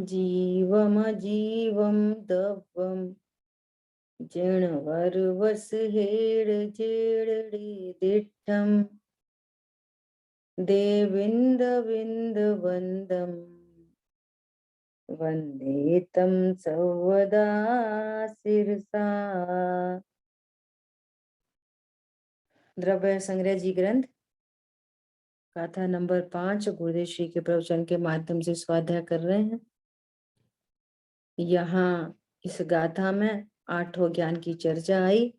जीवमजीवं दवं जिणवरवसहेडजेडडिदिट्ठं देविन्दविन्दवन्दं वन्दे तं सर्वदा शिरसा। द्रव्य संग्रह जी ग्रंथ गाथा नंबर 5 गुरुदेव श्री के प्रवचन के माध्यम से स्वाध्याय कर रहे हैं। यहाँ इस गाथा में 8वां ज्ञान की चर्चा आई,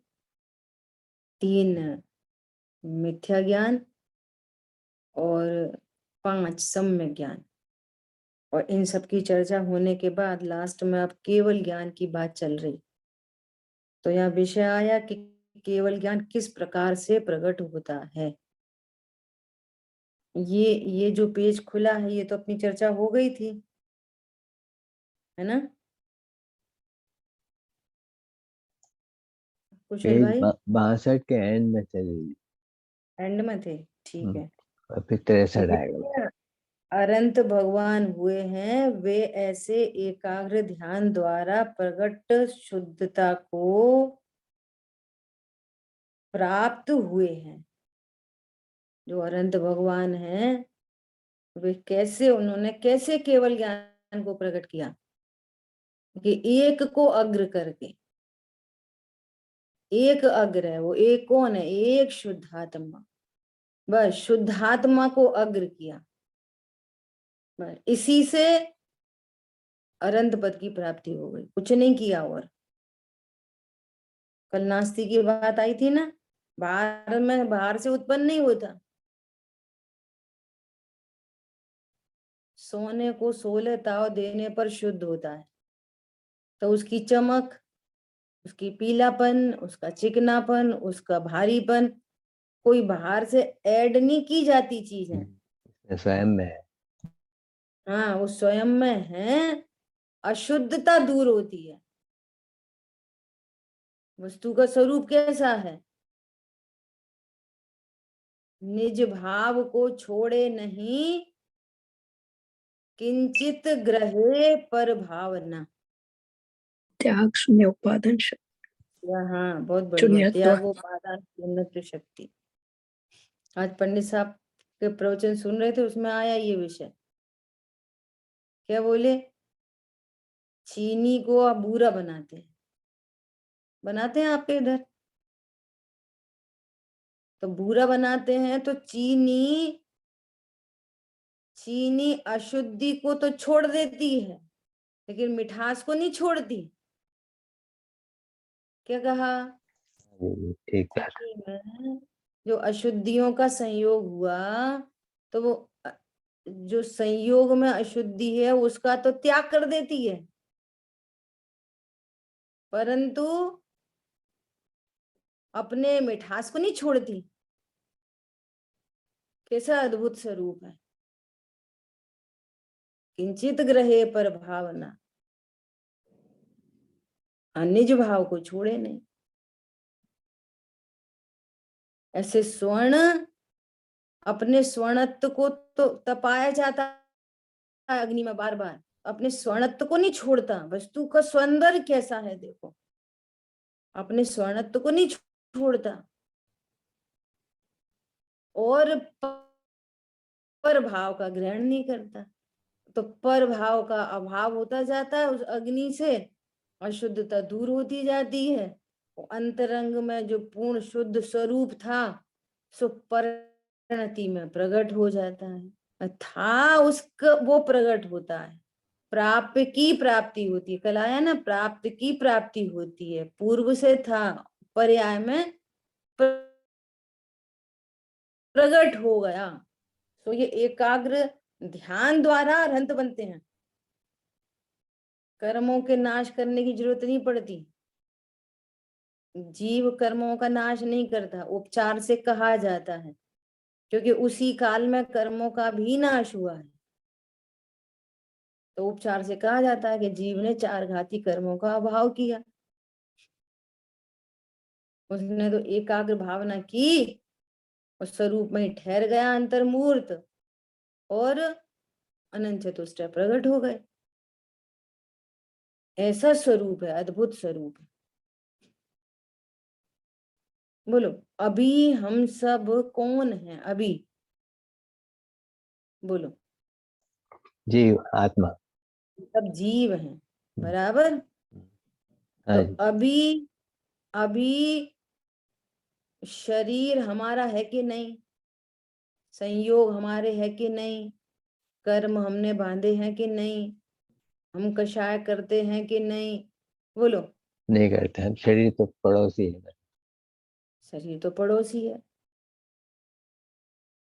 3 मिथ्या ज्ञान और 5 सम्यक ज्ञान, और इन सब की चर्चा होने के बाद लास्ट में अब केवल ज्ञान की बात चल रही। तो यहाँ विषय आया कि केवल ज्ञान किस प्रकार से प्रकट होता है। ये जो पेज खुला है ये तो अपनी चर्चा हो गई थी, है ना कुशल भाई? 62 के एंड में थे, एंड में थे, ठीक है। और फिर 63 आएगा। अनंत भगवान हुए हैं, वे ऐसे एकाग्र ध्यान द्वारा प्रकट शुद्धता को प्राप्त हुए हैं। जो अनंत भगवान हैं वे कैसे, उन्होंने कैसे केवल ज्ञान को प्रकट किया कि एक को अग्र करके। एक अग्र है, वो एक कौन है? एक शुद्धात्मा। बस शुद्धात्मा को अग्र किया, बस इसी से अनंत पद की प्राप्ति हो गई, कुछ नहीं किया। और कल नास्ती की बात आई थी ना, बाहर से उत्पन्न नहीं होता। सोने को 16 ताव देने पर शुद्ध होता है, तो उसकी चमक, उसकी पीलापन, उसका चिकनापन, उसका भारीपन कोई बाहर से ऐड नहीं की जाती चीज है, स्वयं में है। हाँ वो स्वयं में है। अशुद्धता दूर होती है। वस्तु का स्वरूप कैसा है? निज भाव को छोड़े नहीं, किंचित ग्रहे पर भावना। त्याग शून्य उपादान शक्ति। हाँ बहुत बढ़िया, त्याग उपादान शून्य शक्ति। आज पंडित साहब के प्रवचन सुन रहे थे, उसमें आया ये विषय। क्या बोले? चीनी को आप बूरा बनाते हैं, बनाते हैं आपके इधर? तो बूरा बनाते हैं तो चीनी अशुद्धि को तो छोड़ देती है, लेकिन मिठास को नहीं छोड़ती। क्या कहा? ठीक है। जो अशुद्धियों का संयोग हुआ, तो वो जो संयोग में अशुद्धि है उसका तो त्याग कर देती है, परंतु अपने मिठास को नहीं छोड़ती। कैसा अद्भुत स्वरूप है। किंचित ग्रहे पर भावना, निज भाव को छोड़े नहीं। ऐसे स्वर्ण, अपने स्वर्णत्व को तो तपाया जाता है अग्नि में बार बार, अपने स्वर्णत्व को नहीं छोड़ता। वस्तु का सौंदर्य कैसा है देखो, अपने स्वर्णत्व को नहीं छोड़ता और पर भाव का ग्रहण नहीं करता। तो पर भाव का अभाव होता जाता है, उस अग्नि से अशुद्धता दूर होती जाती है। अंतरंग में जो पूर्ण शुद्ध स्वरूप था सो परिणति में प्रकट हो जाता है, था उसका वो प्रकट होता है। प्राप्त की प्राप्ति होती है, कल आया ना, प्राप्त की प्राप्ति होती है। पूर्व से था, पर्याय में प्रकट हो गया। तो ये एकाग्र ध्यान द्वारा अरहंत बनते हैं। कर्मों के नाश करने की जरूरत नहीं पड़ती। जीव कर्मों का नाश नहीं करता, उपचार से कहा जाता है, क्योंकि उसी काल में कर्मों का भी नाश हुआ है। तो उपचार से कहा जाता है कि जीव ने 4 घाती कर्मों का अभाव किया। उसने तो एकाग्र भावना की, उस स्वरूप में ठहर गया अंतर्मूर्त, और अनंत चतुष्टय प्रकट हो गए। ऐसा स्वरूप है, अद्भुत स्वरूप है। बोलो, अभी हम सब कौन हैं? अभी बोलो। जीव, आत्मा। सब जीव हैं, बराबर। हाँ तो जी। अभी अभी शरीर हमारा है कि नहीं? संयोग हमारे है कि नहीं? कर्म हमने बांधे हैं कि नहीं? हम कषाय करते हैं कि नहीं? बोलो। नहीं करते हम, शरीर तो पड़ोसी है। शरीर तो पड़ोसी है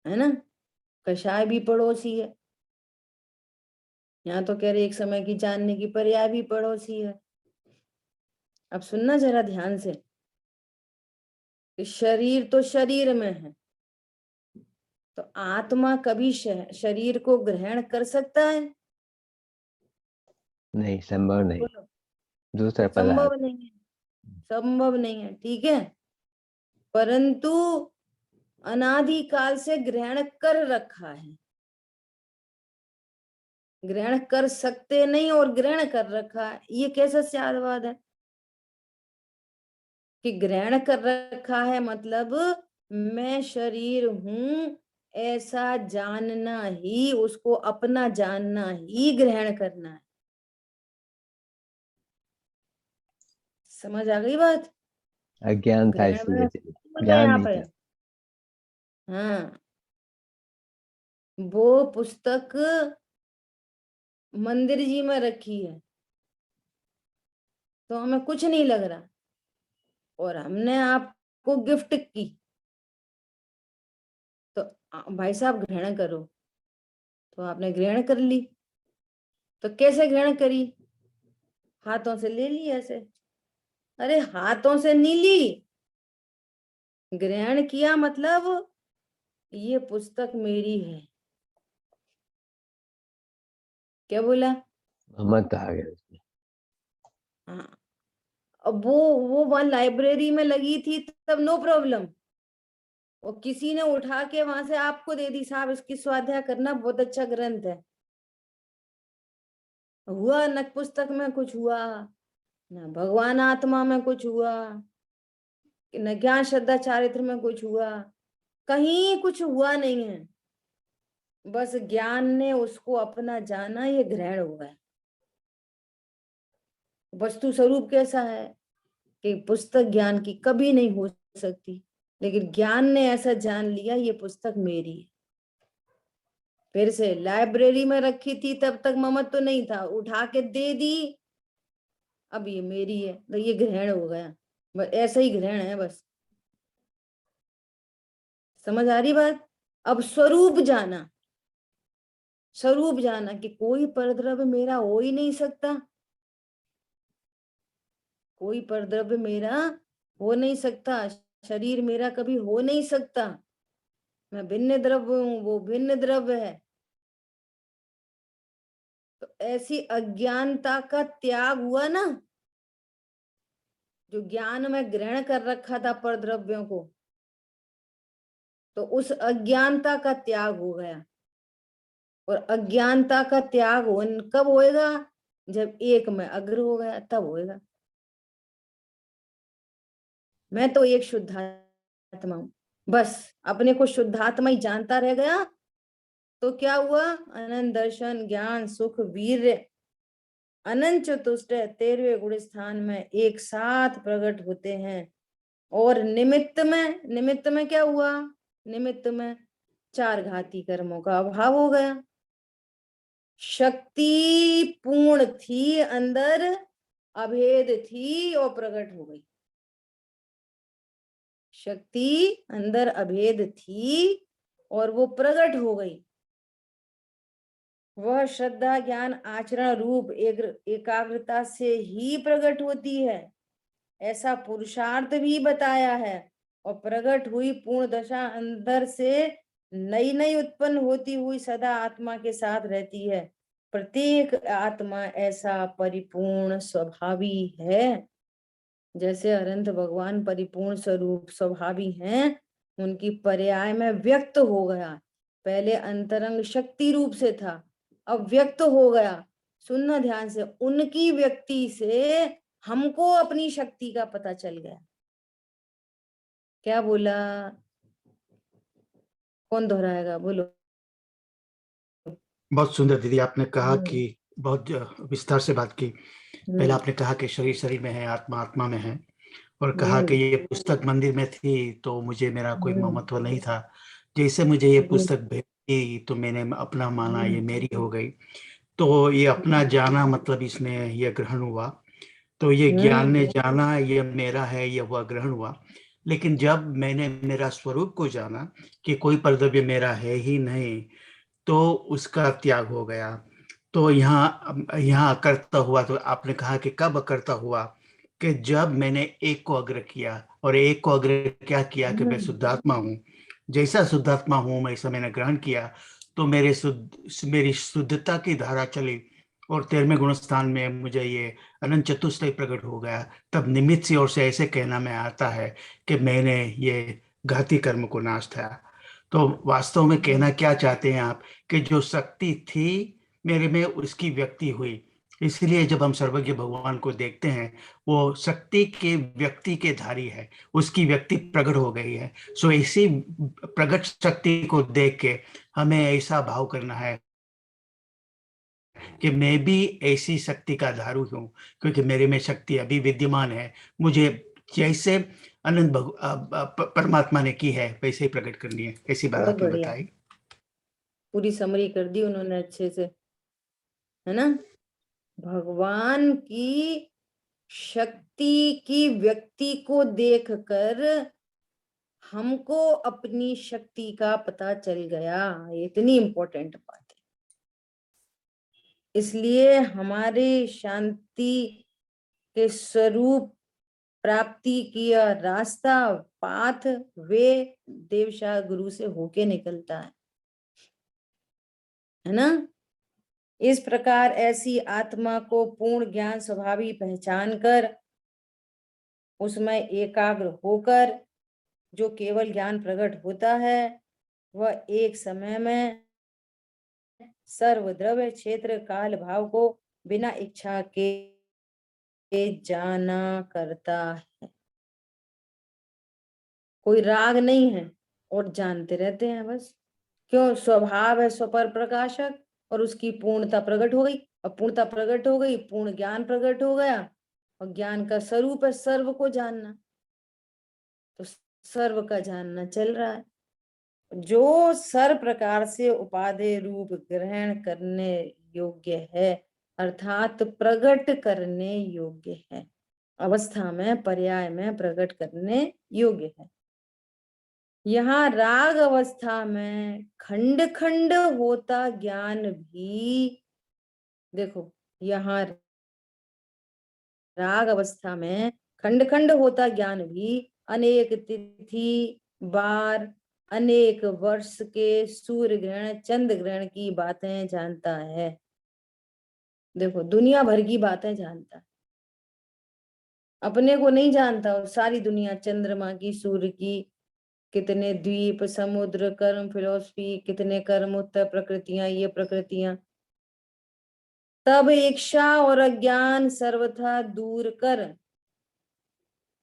ना? कषाय भी पड़ोसी है। यहाँ तो कह रहे एक समय की जानने की पर्याय भी पड़ोसी है। अब सुनना जरा ध्यान से, कि शरीर तो शरीर में है, तो आत्मा कभी शरीर को ग्रहण कर सकता है? नहीं, संभव नहीं। बोलो। दूसरा संभव पदार्थ। नहीं है, संभव नहीं है, ठीक है। परंतु अनादि काल से ग्रहण कर रखा है। ग्रहण कर सकते नहीं और ग्रहण कर रखा है, ये कैसा स्यादवाद है? कि ग्रहण कर रखा है मतलब मैं शरीर हूं ऐसा जानना ही, उसको अपना जानना ही ग्रहण करना है। समझ आ गई बात? अज्ञान था ग्रहण इसलिए में बोला ज्ञान यहाँ नहीं पे। था। हाँ, वो पुस्तक मंदिर जी में रखी है, तो हमें कुछ नहीं लग रहा, और हमने आपको गिफ्ट की, तो भाई साहब ग्रहण करो, तो आपने ग्रहण कर ली। तो कैसे ग्रहण करी? हाथों से ले ली ऐसे? अरे हाथों से नहीं ली, ग्रहण किया मतलब ये पुस्तक मेरी है। क्या बोला? मत आ गया उसमें। हाँ, अब वो वहां लाइब्रेरी में लगी थी तब नो प्रॉब्लम, और किसी ने उठा के वहां से आपको दे दी, साहब इसकी स्वाध्याय करना, बहुत अच्छा ग्रंथ है। हुआ न पुस्तक में कुछ हुआ, न भगवान आत्मा में कुछ हुआ, न ज्ञान श्रद्धा चारित्र में कुछ हुआ, कहीं कुछ हुआ नहीं है। बस ज्ञान ने उसको अपना जाना, ये ग्रहण हुआ है। वस्तु स्वरूप कैसा है कि पुस्तक ज्ञान की कभी नहीं हो सकती, लेकिन ज्ञान ने ऐसा जान लिया ये पुस्तक मेरी है। फिर से लाइब्रेरी में रखी थी तब तक ममत्व तो नहीं था, उठा के दे दी, अब ये मेरी है, तो ये ग्रहण हो गया। बस ऐसा ही ग्रहण है बस। समझ आ रही बात? अब स्वरूप जाना, स्वरूप जाना कि कोई परद्रव्य मेरा हो ही नहीं सकता, कोई परद्रव्य मेरा हो नहीं सकता, शरीर मेरा कभी हो नहीं सकता, मैं भिन्न द्रव्य हूं, वो भिन्न द्रव्य है। तो ऐसी अज्ञानता का त्याग हुआ ना, जो ज्ञान में ग्रहण कर रखा था परद्रव्यों को, तो उस अज्ञानता का त्याग हो गया। और अज्ञानता का त्याग कब होएगा? जब एक में अग्र हो गया, तब होएगा। मैं तो एक शुद्धात्मा हूं, बस अपने को शुद्धात्मा ही जानता रह गया, तो क्या हुआ? अनंत दर्शन, ज्ञान, सुख, वीर्य, अनंत चतुष्ट 13वें गुण स्थान में एक साथ प्रकट होते हैं। और निमित्त में क्या हुआ? निमित्त में चार घाती कर्मों का अभाव हो गया। शक्ति पूर्ण थी अंदर, अभेद थी और प्रकट हो गई। शक्ति अंदर अभेद थी और वो प्रकट हो गई। वह श्रद्धा ज्ञान आचरण रूप एकाग्रता से ही प्रकट होती है, ऐसा पुरुषार्थ भी बताया है। और प्रकट हुई पूर्ण दशा अंदर से नई नई उत्पन्न होती हुई सदा आत्मा के साथ रहती है। प्रत्येक आत्मा ऐसा परिपूर्ण स्वभावी है, जैसे अनंत भगवान परिपूर्ण स्वरूप स्वभावी हैं, उनकी पर्याय में व्यक्त हो गया। पहले अंतरंग शक्ति रूप से था, अब व्यक्त हो गया सुनना ध्यान से, उनकी व्यक्ति से हमको अपनी शक्ति का पता चल गया। क्या बोला? कौन दोहराएगा? बोलो। बहुत सुंदर दीदी, आपने कहा कि बहुत विस्तार से बात की। पहले आपने कहा कि शरीर शरीर में है, आत्मा आत्मा में है, और कहा कि ये पुस्तक मंदिर में थी तो मुझे मेरा कोई महत्व नहीं था। जैसे मुझे ये पुस्तक भेजी तो मैंने अपना माना, ये मेरी हो गई। तो ये अपना जाना मतलब इसमें ये ग्रहण हुआ। तो ये ज्ञान ने जाना ये मेरा है, ये हुआ ग्रहण हुआ। लेकिन जब मैंने मेरा स्वरूप को जाना कि कोई कर्तव्य मेरा है ही नहीं, तो उसका त्याग हो गया। तो यहाँ अकर्ता हुआ। तो आपने कहा कि कब अकर्ता हुआ? कि जब मैंने एक को अग्र किया, और एक को अग्र क्या किया कि मैं शुद्धात्मा हूँ। जैसा शुद्धात्मा हूँ वैसा मैंने ग्रहण किया, तो मेरी शुद्धता की धारा चली, और 13वें गुण स्थान में मुझे ये अनंत चतुष्टय प्रकट हो गया। तब निमित्त की ओर से ऐसे कहना में आता है कि मैंने ये घाती कर्म को नाश था। तो वास्तव में कहना क्या चाहते हैं आप? कि जो शक्ति थी मेरे में उसकी व्यक्ति हुई। इसलिए जब हम सर्वज्ञ भगवान को देखते हैं, वो शक्ति के व्यक्ति के धारी है, उसकी व्यक्ति प्रकट हो गई है। सो इसी प्रकट शक्ति को देख के हमें ऐसा भाव करना है कि मैं भी ऐसी शक्ति का धारू हूँ, क्योंकि मेरे में शक्ति अभी विद्यमान है। मुझे जैसे अनंत परमात्मा ने की है वैसे ही प्रकट करनी है। ऐसी बात आपने बताई। पूरी समरी कर दी उन्होंने अच्छे से, है ना। भगवान की शक्ति की व्यक्ति को देखकर हमको अपनी शक्ति का पता चल गया। इतनी इंपॉर्टेंट बात है। इसलिए हमारे शांति के स्वरूप प्राप्ति किया रास्ता, पाथ वे देवशा गुरु से होके निकलता है ना। इस प्रकार ऐसी आत्मा को पूर्ण ज्ञान स्वभावी पहचान कर उसमें एकाग्र होकर जो केवल ज्ञान प्रकट होता है, वह एक समय में सर्वद्रव्य क्षेत्र काल भाव को बिना इच्छा के जाना करता है। कोई राग नहीं है और जानते रहते हैं बस। क्यों? स्वभाव है स्वपर प्रकाशक, और उसकी पूर्णता प्रकट हो गई। अब पूर्णता प्रकट हो गई, पूर्ण ज्ञान प्रकट हो गया, और ज्ञान का स्वरूप है सर्व को जानना। तो सर्व का जानना चल रहा है। जो सर्व प्रकार से उपादेय रूप ग्रहण करने योग्य है, अर्थात प्रकट करने योग्य है, अवस्था में पर्याय में प्रकट करने योग्य है। यहाँ राग अवस्था में खंड खंड होता ज्ञान भी, देखो यहाँ राग अवस्था में खंड खंड होता ज्ञान भी अनेक तिथि बार अनेक वर्ष के सूर्य ग्रहण चंद्र ग्रहण की बातें जानता है। देखो दुनिया भर की बातें जानता है, अपने को नहीं जानता। और सारी दुनिया चंद्रमा की, सूर्य की, कितने द्वीप समुद्र कर्म फिलोसफी, कितने कर्म उत्तर प्रकृतियां, ये प्रकृतियां। तब इच्छा और अज्ञान सर्वथा दूर कर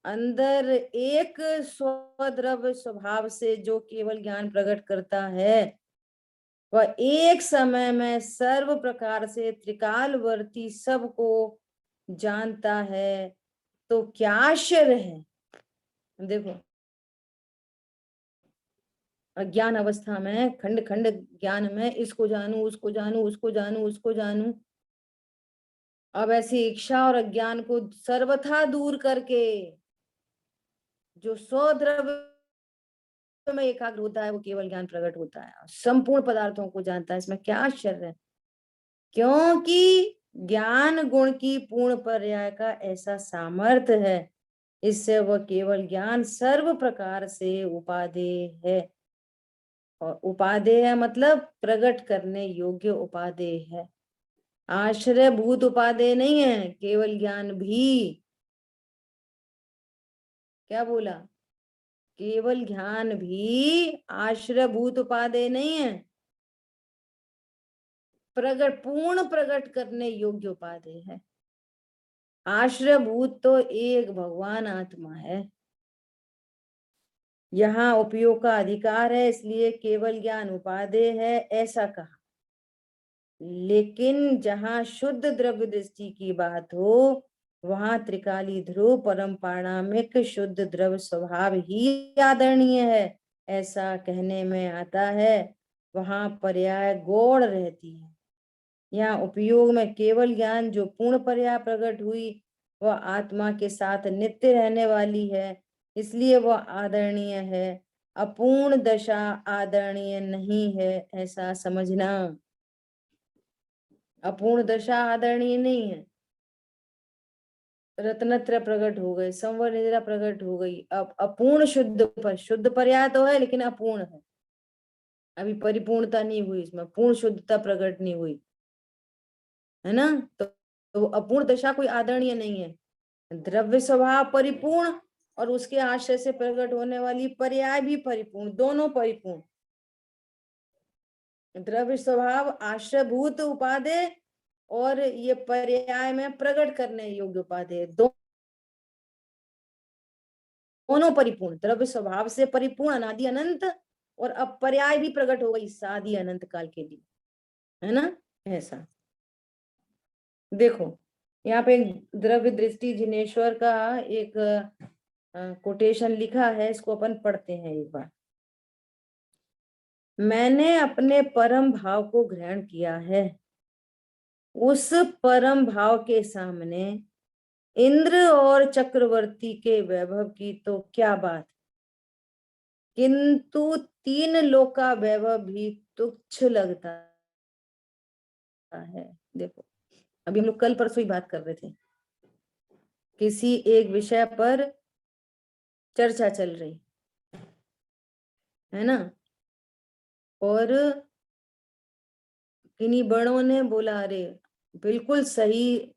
अंदर एक स्वद्रव्य स्वभाव से जो केवल ज्ञान प्रकट करता है, वह एक समय में सर्व प्रकार से त्रिकालवर्ती सबको जानता है। तो क्या आश्चर्य है। देखो अज्ञान अवस्था में खंड खंड ज्ञान में इसको जानू उसको जानू उसको जानू उसको जानू। अब ऐसी इच्छा और अज्ञान को सर्वथा दूर करके जो स्वद्रव्य में एकाग्र होता है, वो केवल ज्ञान प्रकट होता है, संपूर्ण पदार्थों को जानता है। इसमें क्या आश्चर्य है। क्योंकि ज्ञान गुण की पूर्ण पर्याय का ऐसा सामर्थ्य है, इससे वह केवल ज्ञान सर्व प्रकार से उपादेय है। और उपादेय है मतलब प्रकट करने योग्य उपादेय है, आश्रय भूत उपादेय नहीं है। केवल ज्ञान भी, क्या बोला, केवल ज्ञान भी आश्रय भूत उपादेय नहीं है। पूर्ण प्रकट करने योग्य उपाधि है। आश्रयभूत तो एक भगवान आत्मा है। यहाँ उपयोग का अधिकार है, इसलिए केवल ज्ञान उपादेय है, ऐसा कहा। लेकिन जहाँ शुद्ध द्रव्य दृष्टि की बात हो, वहां त्रिकाली ध्रुव परम पारणामिक शुद्ध द्रव्य स्वभाव ही आदरणीय है, ऐसा कहने में आता है। वहां पर्याय गौड़ रहती है। यहाँ उपयोग में केवल ज्ञान जो पूर्ण पर्याय प्रकट हुई, वह आत्मा के साथ नित्य रहने वाली है, इसलिए वह आदरणीय है। अपूर्ण दशा आदरणीय नहीं है, ऐसा समझना। अपूर्ण दशा आदरणीय नहीं है। रत्नत्रय प्रकट हो गए, संवर निद्रा प्रकट हो गई, अब अपूर्ण शुद्ध पर्याय तो है लेकिन अपूर्ण है, अभी परिपूर्णता नहीं हुई, इसमें पूर्ण शुद्धता प्रकट नहीं हुई है ना। तो अपूर्ण दशा कोई आदरणीय नहीं है। द्रव्य स्वभाव परिपूर्ण और उसके आश्रय से प्रकट होने वाली पर्याय भी परिपूर्ण, दोनों परिपूर्ण। द्रव्य स्वभाव आश्रयभूत उपादेय और ये पर्याय में प्रकट करने योग्य उपादेय, दोनों परिपूर्ण। द्रव्य स्वभाव से परिपूर्ण अनादि अनंत, और अब पर्याय भी प्रकट हो गई सादि अनंत काल के लिए, है ना। ऐसा देखो, यहाँ पे द्रव्य दृष्टि जिनेश्वर का एक कोटेशन लिखा है, इसको अपन पढ़ते हैं एक बार। मैंने अपने परम भाव को ग्रहण किया है, उस परम भाव के सामने इंद्र और चक्रवर्ती के वैभव की तो क्या बात, किंतु तीन लोक का वैभव भी तुच्छ लगता है। देखो, अभी हम लोग कल परसों ही बात कर रहे थे, किसी एक विषय पर चर्चा चल रही है ना, और किन्हीं बड़ों ने बोला, अरे बिल्कुल सही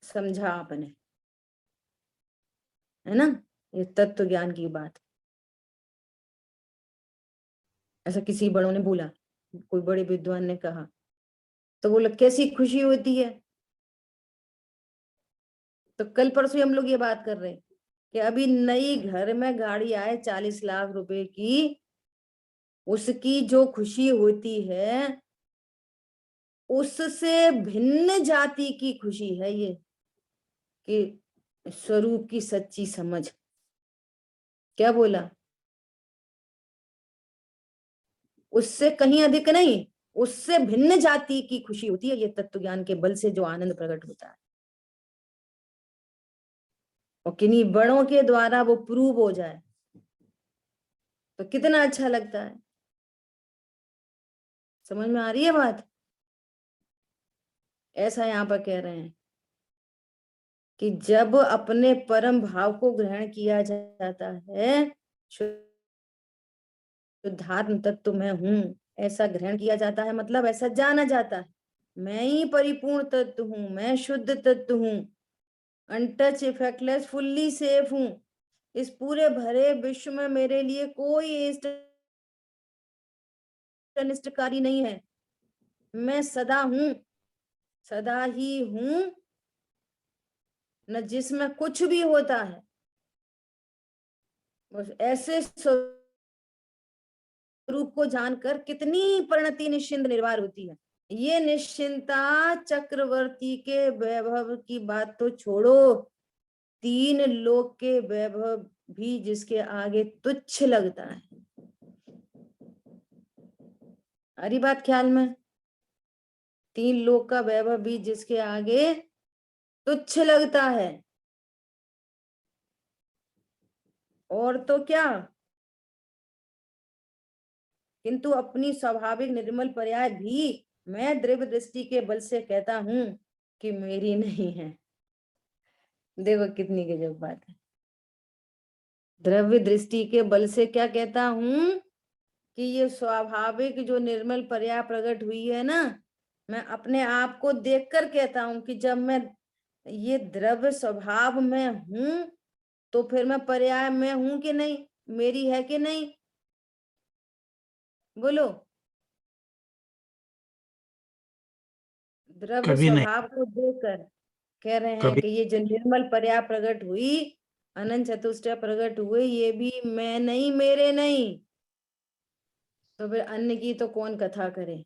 समझा आपने, है ना, ये तत्व ज्ञान की बात। ऐसा किसी बड़ों ने बोला, कोई बड़े विद्वान ने कहा, तो बोला कैसी खुशी होती है। तो कल परसों हम लोग ये बात कर रहे हैं कि अभी नई घर में गाड़ी आए 40 लाख रुपए की, उसकी जो खुशी होती है उससे भिन्न जाति की खुशी है ये, कि स्वरूप की सच्ची समझ। क्या बोला, उससे कहीं अधिक नहीं, उससे भिन्न जाति की खुशी होती है, ये तत्व ज्ञान के बल से जो आनंद प्रकट होता है, और किन्हीं बड़ों के द्वारा वो प्रूव हो जाए तो कितना अच्छा लगता है। समझ में आ रही है बात। ऐसा यहाँ पर कह रहे हैं कि जब अपने परम भाव को ग्रहण किया जाता है, शुद्धात्म तत्व मैं हूं, ऐसा ग्रहण किया जाता है, मतलब ऐसा जाना जाता है, मैं ही परिपूर्ण तत्व हूं, मैं शुद्ध तत्व हूं, अनटच इफेक्टलेस फुल्ली सेफ हूं, इस पूरे भरे विश्व में मेरे लिए कोई अनिष्टकारी नहीं है, मैं सदा हूं, सदा ही हूं, न जिसमें कुछ भी होता है। बस ऐसे स्वरूप को जानकर कितनी परिणति निश्चिंत निर्वार होती है। ये निश्चिंता चक्रवर्ती के वैभव की बात तो छोड़ो, तीन लोक के वैभव भी जिसके आगे तुच्छ लगता है। अरे बात ख्याल में, तीन लोक का वैभव भी जिसके आगे तुच्छ लगता है, और तो क्या, किंतु अपनी स्वाभाविक निर्मल पर्याय भी मैं द्रव्य दृष्टि के बल से कहता हूं कि मेरी नहीं है। देखो कितनी गजब बात है। द्रव्य दृष्टि के बल से क्या कहता हूं कि ये स्वाभाविक जो निर्मल पर्याय प्रकट हुई है ना, मैं अपने आप को देखकर कहता हूं कि जब मैं ये द्रव्य स्वभाव में हूं तो फिर मैं पर्याय में हूं कि नहीं, मेरी है कि नहीं, बोलो। द्रव्य कभी नहीं, स्वभाव को देखकर कह रहे हैं कभी कि ये जो निर्मल पर्या प्रकट हुई, अनंत चतुष्टय प्रकट हुए, ये भी मैं नहीं, मेरे नहीं। तो फिर अन्य की तो कौन कथा करे?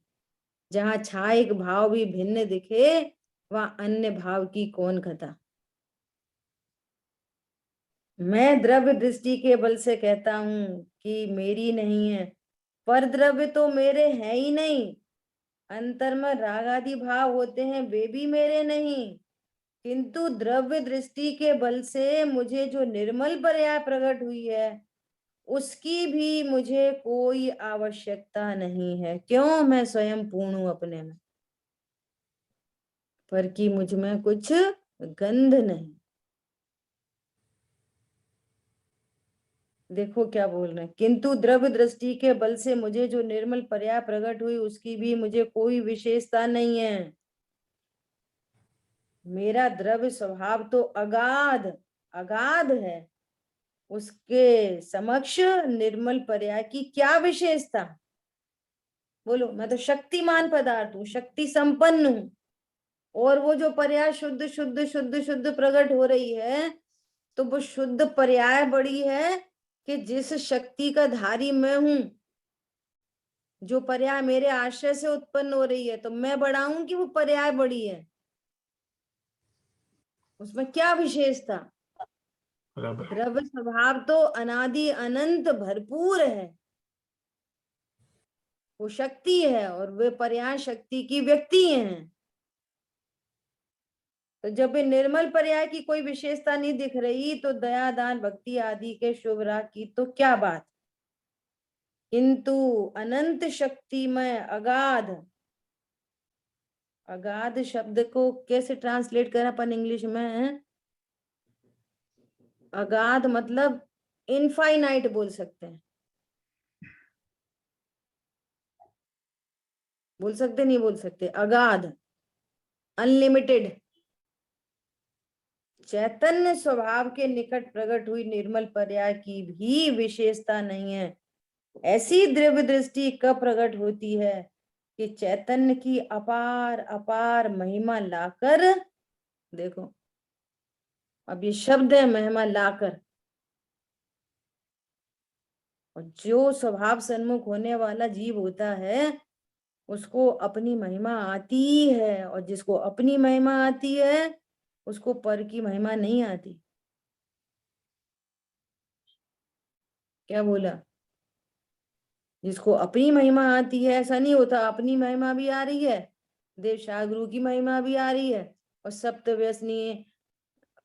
जहां छायिक भाव भी भिन्न दिखे, वहां अन्य भाव की कौन कथा? मैं द्रव्य दृष्टि के बल से कहता हूं कि मेरी नहीं है, पर द्रव्य तो मेरे है ही नहीं। अंतर में राग आदि भाव होते हैं, वे भी मेरे नहीं, किंतु द्रव्य दृष्टि के बल से मुझे जो निर्मल पर्याय प्रकट हुई है, उसकी भी मुझे कोई आवश्यकता नहीं है। क्यों? मैं स्वयं पूर्ण हूं अपने में, पर कि मुझ में कुछ गंध नहीं। देखो क्या बोल रहे हैं, किंतु द्रव्य दृष्टि के बल से मुझे जो निर्मल पर्याय प्रकट हुई, उसकी भी मुझे कोई विशेषता नहीं है। मेरा द्रव्य स्वभाव तो अगाध अगाध है, उसके समक्ष निर्मल पर्याय की क्या विशेषता? बोलो, मैं तो शक्तिमान पदार्थ हूं, शक्ति संपन्न हूं, और वो जो पर्याय शुद्ध शुद्ध शुद्ध शुद्ध प्रकट हो रही है, तो वो शुद्ध पर्याय बड़ी है कि जिस शक्ति का धारी मैं हूं, जो पर्याय मेरे आश्रय से उत्पन्न हो रही है, तो मैं बड़ा हूं कि वो पर्याय बड़ी है? उसमें क्या विशेषता? बराबर। द्रव्य स्वभाव तो अनादि अनंत भरपूर है, वो शक्ति है, और वे पर्याय शक्ति की व्यक्ति हैं। तो जब ये निर्मल पर्याय की कोई विशेषता नहीं दिख रही, तो दया दान भक्ति आदि के शुभ राग की तो क्या बात। किंतु अनंत शक्तिमय अगाध, अगाध शब्द को कैसे ट्रांसलेट करें अपन इंग्लिश में? अगाध मतलब इनफाइनाइट बोल सकते हैं, बोल सकते नहीं बोल सकते? अगाध, अनलिमिटेड। चैतन्य स्वभाव के निकट प्रकट हुई निर्मल पर्याय की भी विशेषता नहीं है। ऐसी द्रव्य दृष्टि कब प्रकट होती है कि चैतन्य की अपार अपार महिमा लाकर, देखो अब ये शब्द है, महिमा लाकर, और जो स्वभाव सन्मुख होने वाला जीव होता है, उसको अपनी महिमा आती है, और जिसको अपनी महिमा आती है, उसको पर की महिमा नहीं आती। क्या बोला? जिसको अपनी महिमा आती है, ऐसा नहीं होता, अपनी महिमा भी आ रही है, देव शाहगुरु की महिमा भी आ रही है, और सप्त व्यसनी,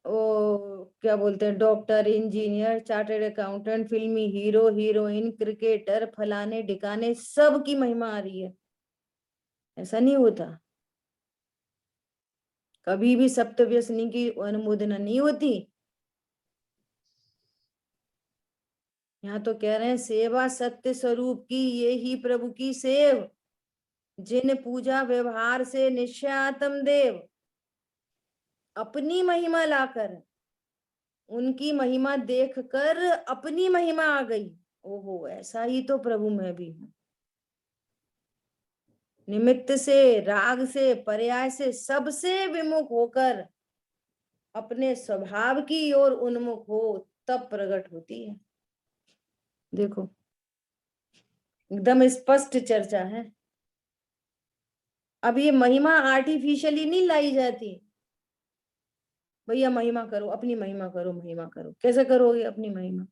ओ क्या बोलते हैं, डॉक्टर, इंजीनियर, चार्टर्ड अकाउंटेंट, फिल्मी हीरो, हीरोइन, क्रिकेटर, फलाने ढिकाने, सब की महिमा आ रही है। ऐसा नहीं होता, कभी भी सप्त व्यसनी की अनुमोदना नहीं होती। यहाँ तो कह रहे हैं, सेवा सत्य स्वरूप की ये ही प्रभु की सेव, जिन पूजा व्यवहार से निश्चय आत्म देव। अपनी महिमा लाकर, उनकी महिमा देखकर अपनी महिमा आ गई। ओहो, ऐसा ही तो प्रभु में भी हूं। निमित्त से, राग से, पर्याय से, सबसे विमुख होकर अपने स्वभाव की ओर उन्मुख हो, तब प्रकट होती है। देखो, एकदम स्पष्ट चर्चा है। अब ये महिमा आर्टिफिशियली नहीं लाई जाती, भैया महिमा करो, अपनी महिमा करो, महिमा करो। कैसे करोगे अपनी महिमा?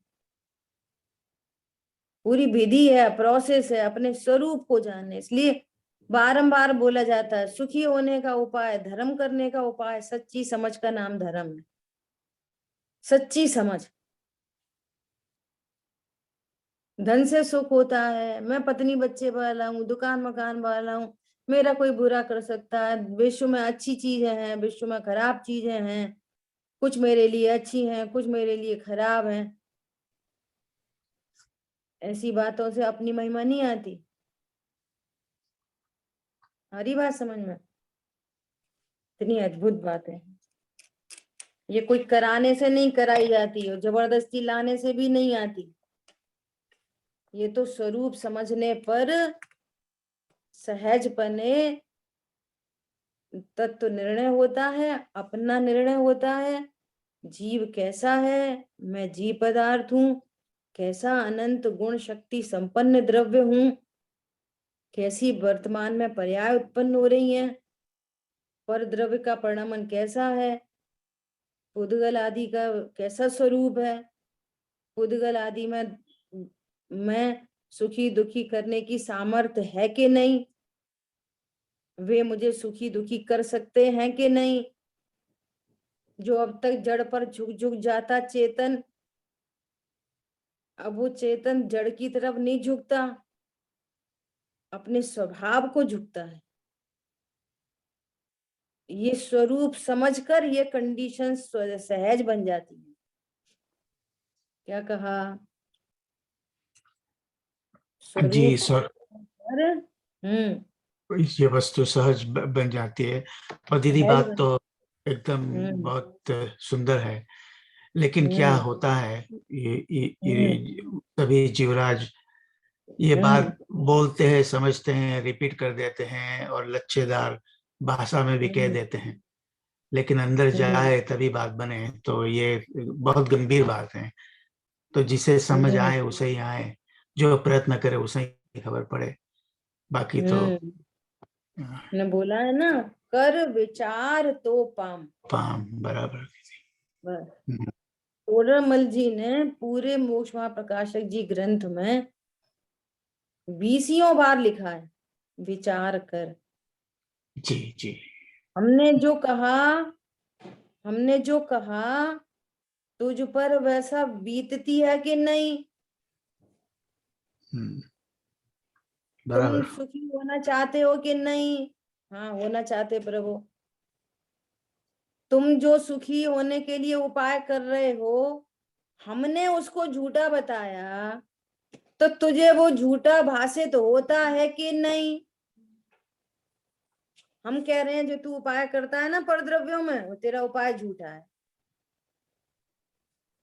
पूरी विधि है, प्रोसेस है अपने स्वरूप को जानने। इसलिए बारंबार बोला जाता है, सुखी होने का उपाय, धर्म करने का उपाय, सच्ची समझ का नाम धर्म है। सच्ची समझ। धन से सुख होता है, मैं पत्नी बच्चे वाला हूँ, दुकान मकान वाला हूँ, मेरा कोई बुरा कर सकता है, विश्व में अच्छी चीजें हैं, विश्व में खराब चीजें हैं, कुछ मेरे लिए अच्छी हैं, कुछ मेरे लिए खराब हैं। ऐसी बातों से अपनी महिमा नहीं आती। हरी बात समझ में? इतनी अद्भुत बात है। ये कोई कराने से नहीं कराई जाती, और जबरदस्ती लाने से भी नहीं आती। ये तो स्वरूप समझने पर सहज पने तत्व निर्णय होता है, अपना निर्णय होता है। जीव कैसा है, मैं जीव पदार्थ हूँ, कैसा अनंत गुण शक्ति संपन्न द्रव्य हूँ, कैसी वर्तमान में पर्याय उत्पन्न हो रही हैं, पर द्रव्य का परिणमन कैसा है, उद्गल आदि का कैसा स्वरूप है, उद्गल आदि में मैं सुखी दुखी करने की सामर्थ्य है कि नहीं, वे मुझे सुखी दुखी कर सकते हैं कि नहीं। जो अब तक जड़ पर झुक झुक जाता चेतन, अब वो चेतन जड़ की तरफ नहीं झुकता, अपने स्वभाव को झुकता है। ये स्वरूप समझकर ये कंडीशन सहज बन जाती है। क्या कहा? जी स्वरूप सर, ये वस्तु सहज बन जाती है। और दीदी सहज बात तो एकदम बहुत सुंदर है, लेकिन क्या होता है ये सभी जीवराज ये बात बोलते हैं, समझते हैं, रिपीट कर देते हैं और लच्छेदार भाषा में भी कह देते हैं, लेकिन अंदर जाए तभी बात बने। तो ये बहुत गंभीर बात है। तो जिसे समझ आए उसे ही आए, जो प्रयत्न करे उसे ही खबर पड़े, बाकी तो ने बोला है ना, कर विचार तो पाम। पाम बराबर। तोरमल जी ने पूरे मोक्ष महाप्रकाशक जी ग्रंथ में 20 बार लिखा है, विचार कर। जी जी। हमने जो कहा तुझ पर वैसा बीतती है कि नहीं। तुम बराबर। सुखी होना चाहते हो कि नहीं? हाँ, होना चाहते प्रभु। तुम जो सुखी होने के लिए उपाय कर रहे हो, हमने उसको झूठा बताया, तो तुझे वो झूठा भाषित होता है कि नहीं? हम कह रहे हैं जो तू उपाय करता है ना परद्रव्यों में, वो तेरा उपाय झूठा है।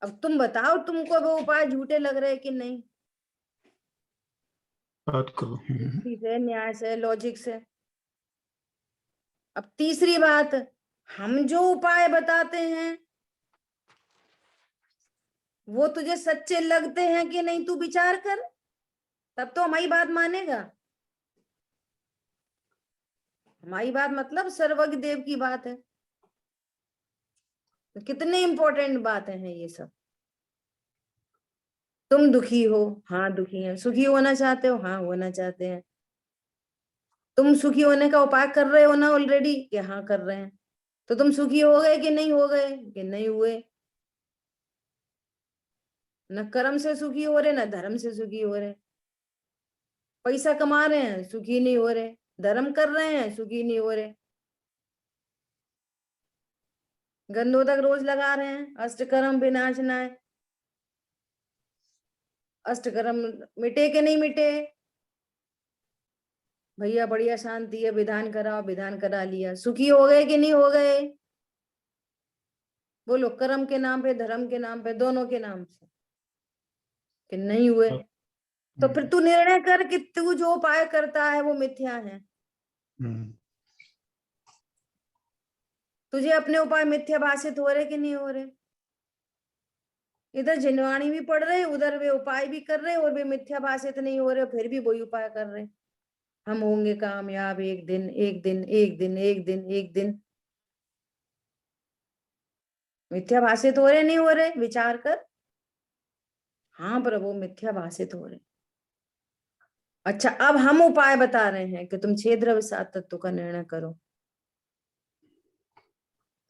अब तुम बताओ, तुमको वो उपाय झूठे लग रहे कि नहीं? बात को युक्ति से, न्याय से, लॉजिक से। अब तीसरी बात, हम जो उपाय बताते हैं वो तुझे सच्चे लगते हैं कि नहीं, तू विचार कर, तब तो हमारी बात मानेगा। हमारी बात मतलब सर्वज्ञ देव की बात है। तो कितने इंपॉर्टेंट बातें हैं ये सब। तुम दुखी हो, हाँ दुखी हैं। सुखी होना चाहते हो, हाँ होना चाहते हैं। तुम सुखी होने का उपाय कर रहे हो ना ऑलरेडी, कि हाँ कर रहे हैं। तो तुम सुखी हो गए कि नहीं हो गए, कि नहीं हुए। न कर्म से सुखी हो रहे, न धर्म से सुखी हो रहे। पैसा कमा रहे हैं, सुखी नहीं हो रहे। धर्म कर रहे हैं, सुखी नहीं हो रहे। गंधोदक रोज लगा रहे हैं, अष्टकर्म विनाशनाय। अष्टकर्म मिटे के नहीं मिटे? भैया बढ़िया शांति है, विधान कराओ, विधान करा लिया, सुखी हो गए कि नहीं हो गए? बोलो, कर्म के नाम पे, धर्म के नाम पे, दोनों के नाम से, कि नहीं हुए। तो फिर तू निर्णय कर कि तू जो उपाय करता है वो मिथ्या है। तुझे अपने उपाय मिथ्या भाषित हो रहे कि नहीं हो रहे? इधर जिनवाणी भी पढ़ रहे, उधर वे उपाय भी कर रहे, और वे मिथ्या भाषित नहीं हो रहे, फिर भी वही उपाय कर रहे। हम होंगे कामयाब एक दिन, एक दिन, एक दिन, एक दिन, एक दिन। मिथ्या भाषित हो रहे नहीं हो रहे? विचार कर। हाँ प्रभु, मिथ्या भाषित हो रहे। अच्छा, अब हम उपाय बता रहे हैं कि तुम 6 द्रव्य 7 तत्व का निर्णय करो।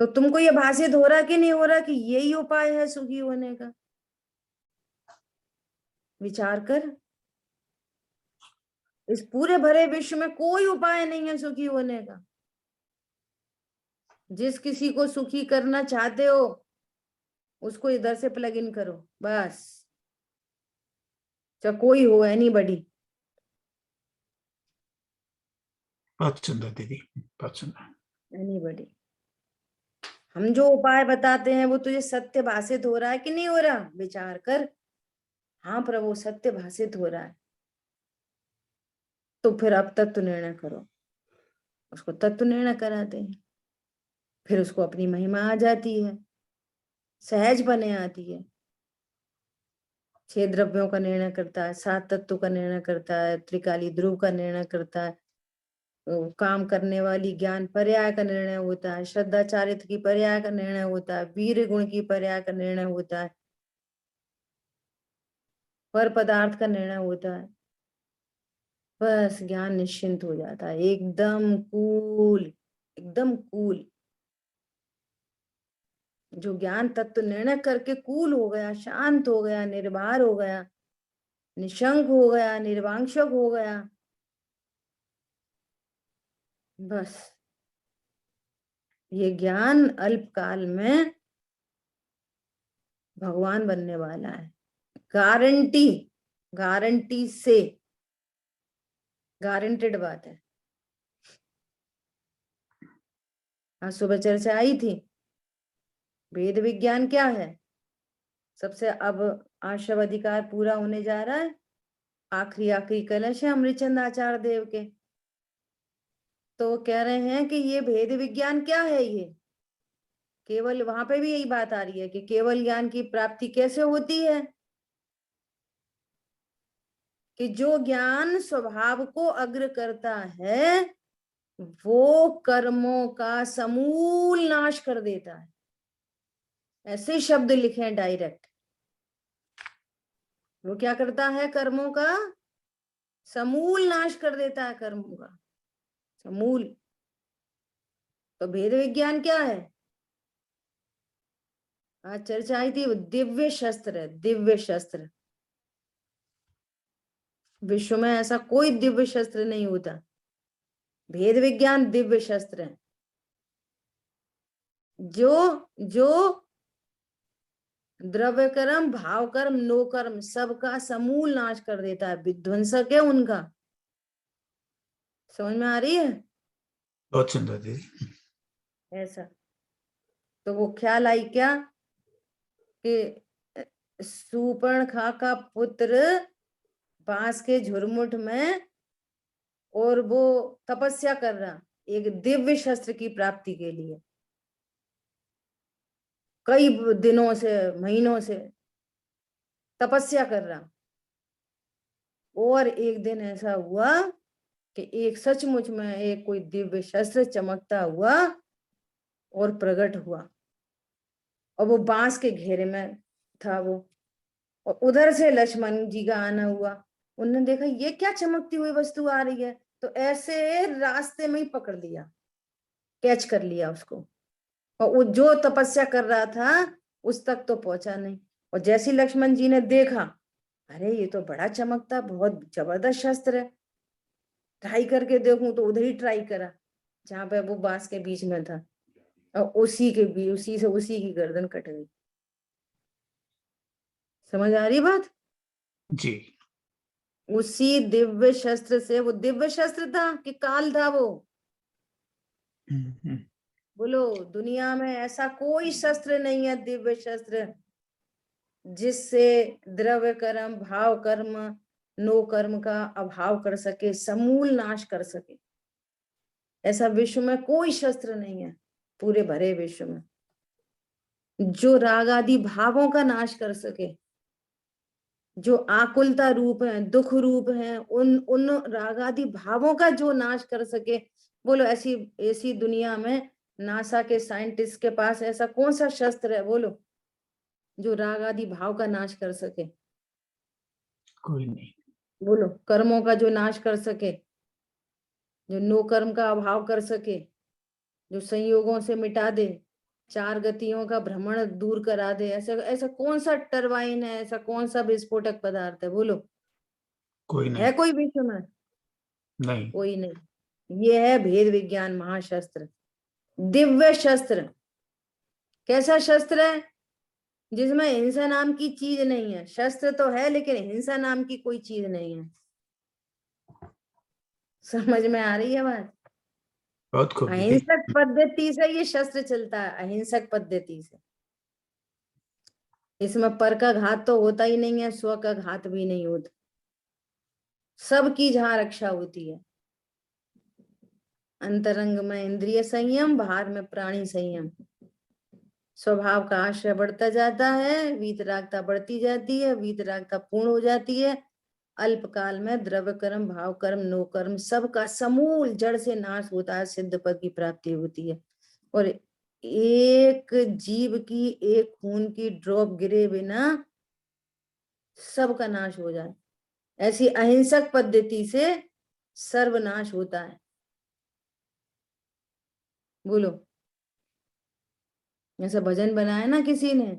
तो तुमको ये भाषित हो रहा कि नहीं हो रहा कि यही उपाय है सुखी होने का? विचार कर। इस पूरे भरे विश्व में कोई उपाय नहीं है सुखी होने का। जिस किसी को सुखी करना चाहते हो उसको इधर से प्लग इन करो बस। चाहे कोई हो, एनीबॉडी। बहुत सुंदर दीदी, बहुत सुंदर। एनीबॉडी। हम जो उपाय बताते हैं वो तुझे सत्य भाषित हो रहा है कि नहीं हो रहा? विचार कर। हाँ प्रभु, सत्य भाषित हो रहा है। तो फिर अब तक तो निर्णय करो। उसको तत्व निर्णय कराते हैं, फिर उसको अपनी महिमा आ जाती है, सहज बने आती है। 6 द्रव्यों का निर्णय करता है, 7 तत्व का निर्णय करता है, त्रिकाली ध्रुव का निर्णय करता है, काम करने वाली ज्ञान पर्याय का निर्णय होता है, श्रद्धा चारित्र की पर्याय का निर्णय होता है, वीर गुण की पर्याय का निर्णय होता है, पर पदार्थ का निर्णय होता है। बस ज्ञान निश्चिंत हो जाता है, एकदम कूल, एकदम कूल। जो ज्ञान तत्व निर्णय करके कूल हो गया, शांत हो गया, निर्भर हो गया, निशंक हो गया, निर्वांशक हो गया, बस ये ज्ञान अल्पकाल में भगवान बनने वाला है। गारंटी, गारंटी से, गारंटेड बात है। आज सुबह चर्चा आई थी, वेद विज्ञान क्या है। सबसे अब आशव अधिकार पूरा होने जा रहा है, आखिरी कलश है अमृतचंद आचार्य देव के। तो कह रहे हैं कि ये भेद विज्ञान क्या है। ये केवल, वहां पे भी यही बात आ रही है कि केवल ज्ञान की प्राप्ति कैसे होती है, कि जो ज्ञान स्वभाव को अग्र करता है वो कर्मों का समूल नाश कर देता है। ऐसे शब्द लिखे हैं डायरेक्ट। वो क्या करता है? कर्मों का समूल नाश कर देता है, कर्मों का समूल। तो भेद विज्ञान क्या है? आज चर्चा आई थी, दिव्य शस्त्र है, दिव्य शस्त्र। विश्व में ऐसा कोई दिव्य शस्त्र नहीं होता, भेद विज्ञान दिव्य शस्त्र है। जो द्रव्य कर्म, भाव कर्म, नो कर्म, सबका समूल नाश कर देता है, विध्वंसक है उनका। समझ में आ रही है? बहुत सुंदर दीदी। ऐसा तो वो ख्याल आई क्या कि सूर्पणखा का पुत्र बांस के झुरमुट में, और वो तपस्या कर रहा एक दिव्य शस्त्र की प्राप्ति के लिए, कई दिनों से, महीनों से तपस्या कर रहा। और एक दिन ऐसा हुआ कि एक सचमुच में एक कोई दिव्य शस्त्र चमकता हुआ और प्रकट हुआ, और वो बांस के घेरे में था वो। और उधर से लक्ष्मण जी का आना हुआ। उन्होंने देखा ये क्या चमकती हुई वस्तु आ रही है, तो ऐसे रास्ते में ही पकड़ लिया, कैच कर लिया उसको। और वो जो तपस्या कर रहा था उस तक तो पहुंचा नहीं। और जैसे लक्ष्मण जी ने देखा, अरे ये तो बड़ा चमकता, बहुत जबरदस्त शस्त्र है, ट्राई करके देखूं, तो उधर ही ट्राई करा जहां पे वो बांस के बीच में था, और उसी की गर्दन कट गई। समझ आ रही बात? जी। उसी दिव्य शस्त्र से, वो दिव्य शस्त्र था कि काल था वो? बोलो, दुनिया में ऐसा कोई शस्त्र नहीं है दिव्य शस्त्र जिससे द्रव्य कर्म, भाव कर्म, नो कर्म का अभाव कर सके, समूल नाश कर सके। ऐसा विश्व में कोई शस्त्र नहीं है, पूरे भरे विश्व में, जो राग आदि भावों का नाश कर सके, जो आकुलता रूप है, दुख रूप है, उन राग आदि भावों का जो नाश कर सके। बोलो, ऐसी ऐसी दुनिया में नासा के साइंटिस्ट के पास ऐसा कौन सा शस्त्र है, बोलो, जो राग आदि भाव का नाश कर सके? कोई नहीं। बोलो, कर्मों का जो नाश कर सके, जो नो कर्म का अभाव कर सके, जो संयोगों से मिटा दे, 4 गतियों का भ्रमण दूर करा दे, ऐसा ऐसा कौन सा टरबाइन है, ऐसा कौन सा विस्फोटक पदार्थ है? बोलो, कोई है नहीं। कोई विश्व में? नहीं। कोई नहीं। ये है भेद विज्ञान महाशस्त्र, दिव्य शस्त्र। कैसा शस्त्र है? जिसमें हिंसा नाम की चीज नहीं है। शस्त्र तो है लेकिन हिंसा नाम की कोई चीज नहीं है। समझ में आ रही है बात? बहुत खूब दीदी। अहिंसक पद्धति से ये शस्त्र चलता है, अहिंसक पद्धति से। इसमें पर का घात तो होता ही नहीं है, स्व का घात भी नहीं होता, सबकी जहां रक्षा होती है। अंतरंग में इंद्रिय संयम, बाहर में प्राणी संयम। स्वभाव का आश्रय बढ़ता जाता है, वीतरागता बढ़ती जाती है, वीतरागता पूर्ण हो जाती है। अल्पकाल में द्रव्य कर्म, भाव कर्म, नो कर्म सबका समूल जड़ से नाश होता है, सिद्ध पद की प्राप्ति होती है। और एक जीव की एक खून की ड्रॉप गिरे बिना सबका नाश हो जाए, ऐसी अहिंसक पद्धति से सर्वनाश होता है। बोलो, ऐसा भजन बनाया ना किसी ने,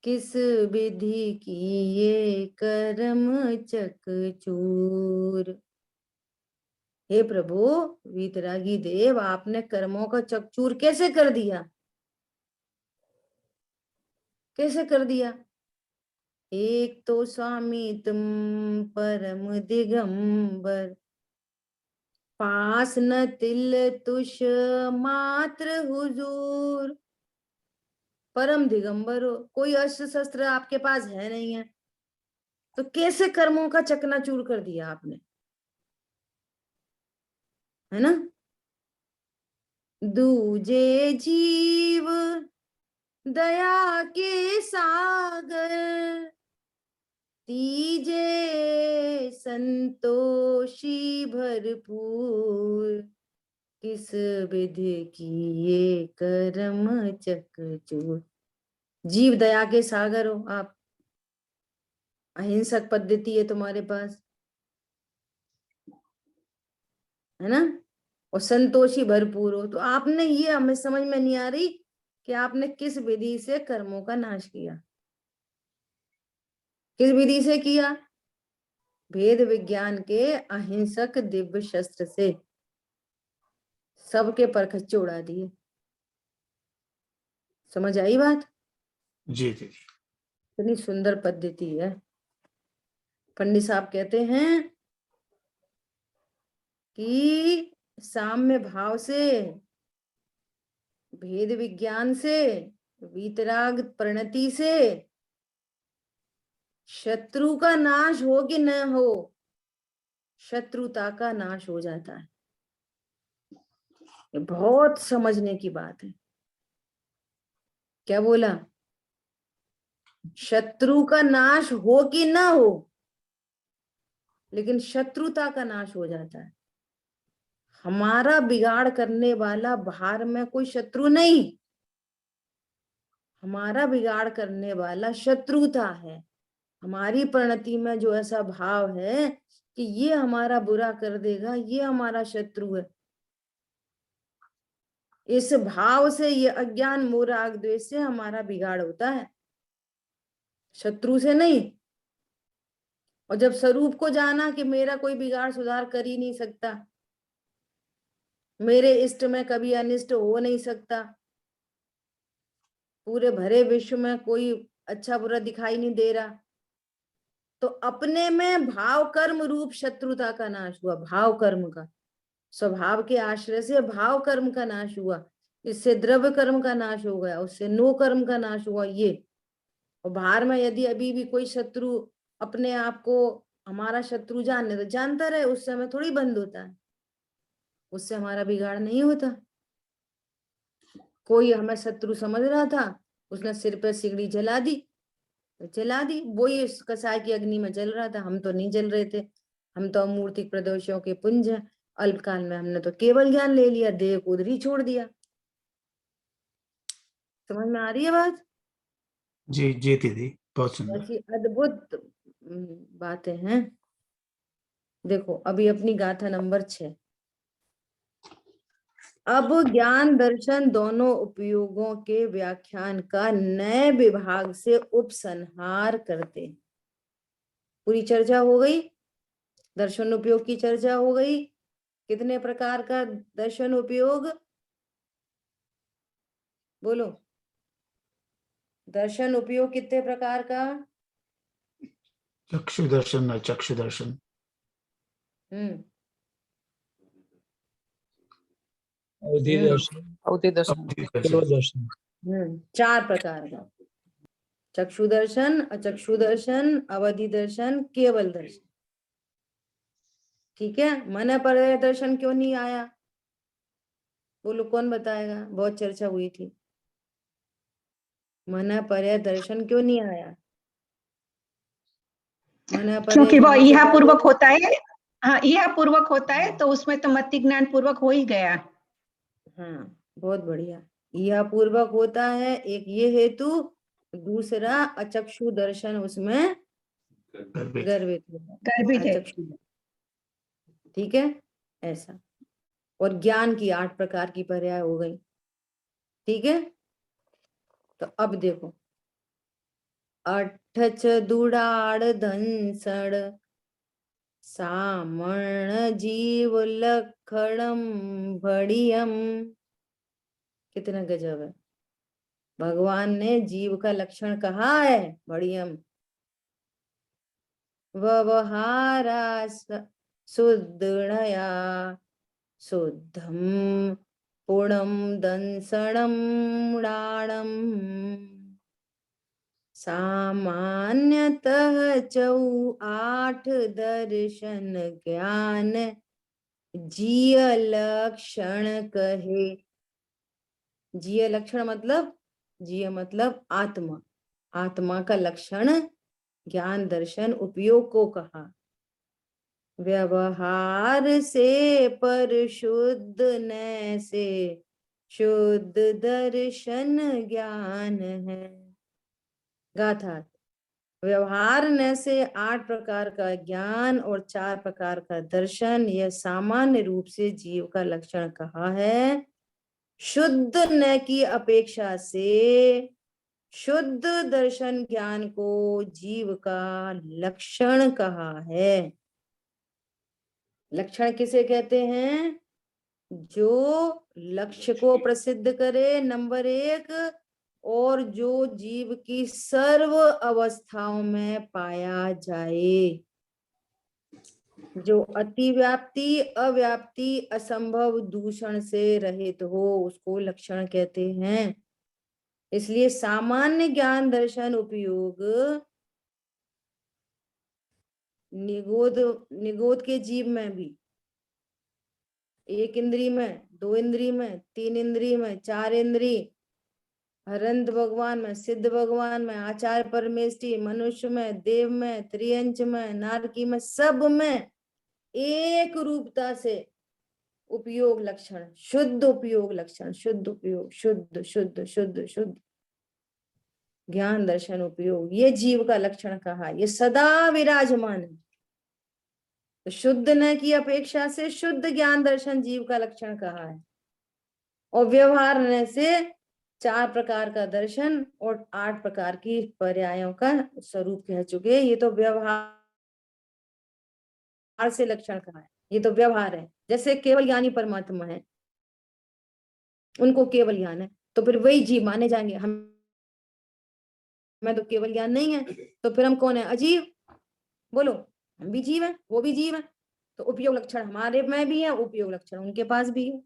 किस विधि की ये कर्म चकचूर। हे प्रभु वीतरागी देव, आपने कर्मों का चकचूर कैसे कर दिया, कैसे कर दिया। एक तो स्वामी तुम परम दिगंबर, पास न तिल तुष मात्र हुजूर। परम दिगंबर हो, कोई अस्त्र शस्त्र आपके पास है नहीं है, तो कैसे कर्मों का चकनाचूर कर दिया आपने, है ना। दूजे जीव दया के सागर, तीजे संतोषी भरपूर। किस विधि की ये कर्म चकचूर। जीव दया के सागर हो आप, अहिंसक पद्धति है तुम्हारे पास, है ना, और संतोषी भरपूर हो। तो आपने ये, हमें समझ में नहीं आ रही कि आपने किस विधि से कर्मों का नाश किया, किस विधि से किया। भेद विज्ञान के अहिंसक दिव्य शस्त्र से सबके परखच्चे उड़ा दिए। समझ आई बात। जी जी। इतनी सुंदर पद्धति है। पंडित साहब कहते हैं कि साम्य भाव से, भेद विज्ञान से, वीतराग प्रणति से शत्रु का नाश हो कि न हो, शत्रुता का नाश हो जाता है। ये बहुत समझने की बात है। क्या बोला, शत्रु का नाश हो कि ना हो, लेकिन शत्रुता का नाश हो जाता है। हमारा बिगाड़ करने वाला बाहर में कोई शत्रु नहीं, हमारा बिगाड़ करने वाला शत्रुता है। हमारी प्रणति में जो ऐसा भाव है कि ये हमारा बुरा कर देगा, ये हमारा शत्रु है, इस भाव से, ये अज्ञान मोह राग द्वेष से हमारा बिगाड़ होता है, शत्रु से नहीं। और जब स्वरूप को जाना कि मेरा कोई बिगाड़ सुधार कर ही नहीं सकता, मेरे इष्ट में कभी अनिष्ट हो नहीं सकता, पूरे भरे विश्व में कोई अच्छा बुरा दिखाई नहीं दे रहा, तो अपने में भाव कर्म रूप शत्रुता का नाश हुआ। भाव कर्म का, स्वभाव के आश्रय से भाव कर्म का नाश हुआ, इससे द्रव्य कर्म का नाश हो गया, उससे नो कर्म का नाश हुआ। ये और बाहर में यदि अभी भी कोई शत्रु अपने आप को हमारा शत्रु जानने तो जानता रहे, उस समय थोड़ी बंद होता है, उससे हमारा बिगाड़ नहीं होता। कोई हमें शत्रु समझ रहा था, उसने सिर पे सिगड़ी जला दी, तो जला दी, वही कसाय की अग्नि में जल रहा था, हम तो नहीं जल रहे थे, हम तो अमूर्तिक प्रदोषों के पुंज हैं। अल्पकाल में हमने तो केवल ज्ञान ले लिया, देह को उधर ही छोड़ दिया। समझ में आ रही है बात। जी जी दीदी, बहुत सुंदर। ऐसी अद्भुत बातें हैं। देखो अभी अपनी गाथा नंबर 6। अब ज्ञान दर्शन दोनों उपयोगों के व्याख्यान का नए विभाग से उपसंहार करते। पूरी चर्चा हो गई, दर्शन उपयोग की चर्चा हो गई। कितने प्रकार का दर्शन उपयोग, बोलो, दर्शन उपयोग कितने प्रकार का। चक्षु दर्शन और चक्षु दर्शन। अवधि दर्शन, अवधि दर्शन, अवधि केवल दर्शन। दर्शन। 4 प्रकार का, चक्षु दर्शन, अचक्षु दर्शन, अवधि दर्शन, केवल दर्शन। ठीक है, मन पर दर्शन क्यों नहीं आया, बोलो कौन बताएगा? बहुत चर्चा हुई थी। मना पर्याय दर्शन क्यों नहीं आया? मना पर्याय क्योंकि वो कहाँ से इहा पूर्वक पढ़ेगा? होता है। हाँ, इहा पूर्वक होता है तो उसमें तो मति ज्ञान पूर्वक हो ही गया। हाँ, बहुत बढ़िया। यह पूर्वक होता है, एक ये हेतु, दूसरा अचक्षु दर्शन उसमें गर्भित। गर्भित होगा, गर्भित है। अचक्षु। ठीक है, ऐसा। और ज्ञान की 8 प्रकार की पर्याय हो गई। ठीक है, तो अब देखो, अठच दुड़ाड़ धनसड़ सामण जीव लखड़म भड़ियम। कितना गजब है। भगवान ने जीव का लक्षण कहा है भड़ियम। व्यवहारा शुद्धया शुद्धम पूर्णम दंसणम डाणम। सामान्यतः 8 दर्शन ज्ञान जीय लक्षण कहे। जीय लक्षण मतलब, जीय मतलब आत्मा, आत्मा का लक्षण ज्ञान दर्शन उपयोग को कहा। व्यवहार से पर शुद्ध न से शुद्ध दर्शन ज्ञान है। गाथा, व्यवहार न से 8 प्रकार का ज्ञान और 4 प्रकार का दर्शन, यह सामान्य रूप से जीव का लक्षण कहा है। शुद्ध न की अपेक्षा से शुद्ध दर्शन ज्ञान को जीव का लक्षण कहा है। लक्षण किसे कहते हैं? जो लक्ष्य को प्रसिद्ध करे, नंबर 1, और जो जीव की सर्व अवस्थाओं में पाया जाए। जो अतिव्याप्ति, अव्याप्ति, असंभव, दूषण से रहित हो, उसको लक्षण कहते हैं। इसलिए सामान्य ज्ञान दर्शन उपयोग निगोद के जीव में भी, 1 इंद्री में, 2 इंद्री में, 3 इंद्री में, 4 इंद्री, हरंत भगवान में, सिद्ध भगवान में, आचार्य परमेष्टि, मनुष्य में, देव में, त्रियंच में, नारकी में, सब में एक रूपता से उपयोग लक्षण, शुद्ध उपयोग लक्षण, शुद्ध उपयोग, शुद्ध शुद्ध शुद्ध शुद्ध ज्ञान दर्शन उपयोग, ये जीव का लक्षण कहा। ये सदा विराजमान है। तो शुद्ध न की अपेक्षा से शुद्ध ज्ञान दर्शन जीव का लक्षण कहा है। और व्यवहार न से 4 प्रकार का दर्शन और 8 प्रकार की पर्यायों का स्वरूप कह चुके। ये तो व्यवहार से लक्षण कहा है, ये तो व्यवहार है। जैसे केवल ज्ञानी परमात्मा है, उनको केवल ज्ञान है, तो फिर वही जीव माने जाएंगे। हम मैं तो केवल ज्ञान नहीं है, तो फिर हम कौन है? अजीव। बोलो, हम भी जीव है, वो भी जीव है, तो उपयोग लक्षण हमारे में भी है, उपयोग लक्षण उनके पास भी है।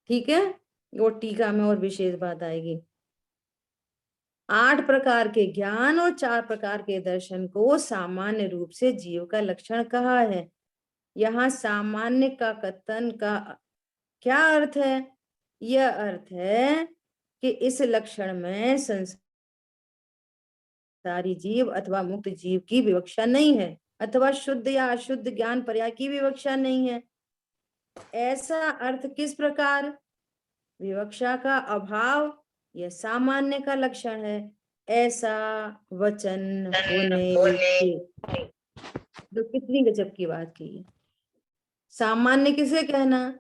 ठीक है, वो टीका में और विशेष बात आएगी। 8 प्रकार के ज्ञान और 4 प्रकार के दर्शन को सामान्य रूप से जीव का लक्षण कहा है। यहाँ सामान्य का कथन का क्या अर्थ है? यह अर्थ है कि इस लक्षण में संसारी जीव अथवा मुक्त जीव की विवक्षा नहीं है, अथवा शुद्ध या अशुद्ध ज्ञान पर्याय की विवक्षा नहीं है। ऐसा अर्थ किस प्रकार? विवक्षा का अभाव यह सामान्य का लक्षण है, ऐसा वचन होने से। तो कितनी गजब की बात की है। सामान्य किसे कहना?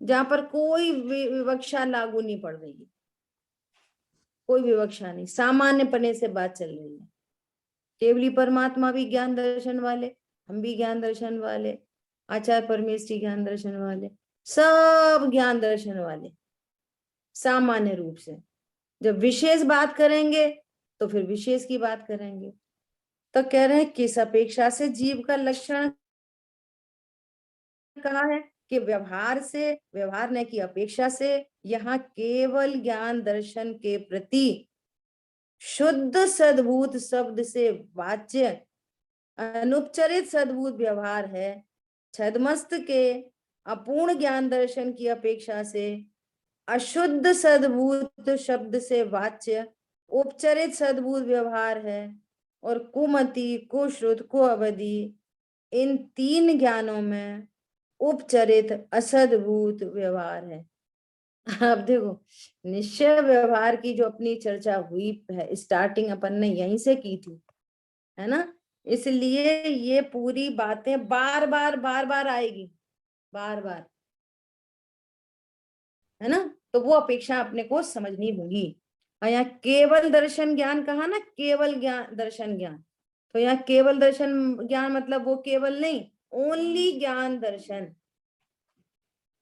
जहां पर कोई विवक्षा लागू नहीं पड़ रही है, कोई विवक्षा नहीं, सामान्य पने से बात चल रही है। केवली परमात्मा भी ज्ञान दर्शन वाले, हम भी ज्ञान दर्शन वाले, आचार्य परमेष्टि ज्ञान दर्शन वाले, सब ज्ञान दर्शन वाले सामान्य रूप से। जब विशेष बात करेंगे तो फिर विशेष की बात करेंगे। तो कह रहे हैं किस अपेक्षा से जीव का लक्षण कहा है? कि व्यवहार से, व्यवहार ने की अपेक्षा से, यहाँ केवल ज्ञान दर्शन के प्रति शुद्ध सद्भूत शब्द से वाच्य अनुपचरित सद्भूत व्यवहार है। छदमस्त के अपूर्ण ज्ञान दर्शन की अपेक्षा से अशुद्ध सद्भूत शब्द से वाच्य उपचरित सद्भूत व्यवहार है, और कुमति, कुश्रुत, कुअवधि इन 3 ज्ञानों में उपचरित असद्भूत व्यवहार है। अब देखो, निश्चय व्यवहार की जो अपनी चर्चा हुई है, स्टार्टिंग अपन ने यहीं से की थी, है ना, इसलिए ये पूरी बातें बार बार आएगी, बार बार, है ना, तो वो अपेक्षा अपने को समझनी होगी। और यहाँ केवल दर्शन ज्ञान कहा ना, केवल ज्ञान दर्शन ज्ञान, तो यहाँ केवल दर्शन ज्ञान मतलब वो केवल नहीं, ओनली ज्ञान दर्शन।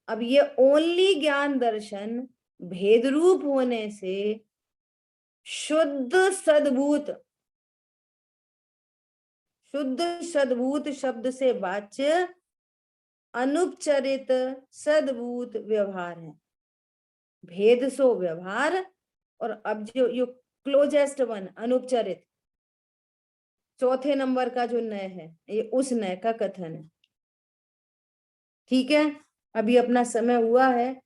अब ये ओनली ज्ञान दर्शन भेद रूप होने से शुद्ध सद्भूत शब्द से वाच्य अनुपचरित सद्भूत व्यवहार है। भेद सो व्यवहार, और अब जो क्लोजेस्ट वन अनुपचरित, चौथे नंबर का जो नय है, ये उस नय का कथन है। ठीक है, अभी अपना समय हुआ है,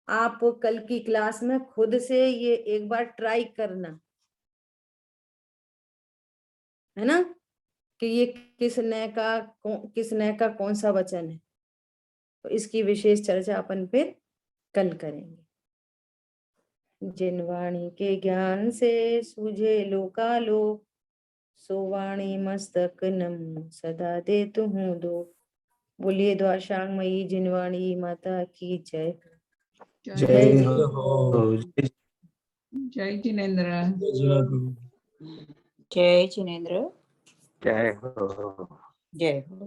आप कल की क्लास में खुद से ये एक बार ट्राई करना, है ना, कि ये किस नय का कौन सा वचन है। तो इसकी विशेष चर्चा अपन फिर कल करेंगे। जिन वाणी के ज्ञान से सूझे लोकालोक, सो वाणी मस्तक नम सदा देतु हूँ दो। बोलिए द्वाशांगमयी जिनवाणी माता की जय। जय हो। हो। जय जिनेन्द्र। जय जिनेन्द्र। जय हो। जय हो।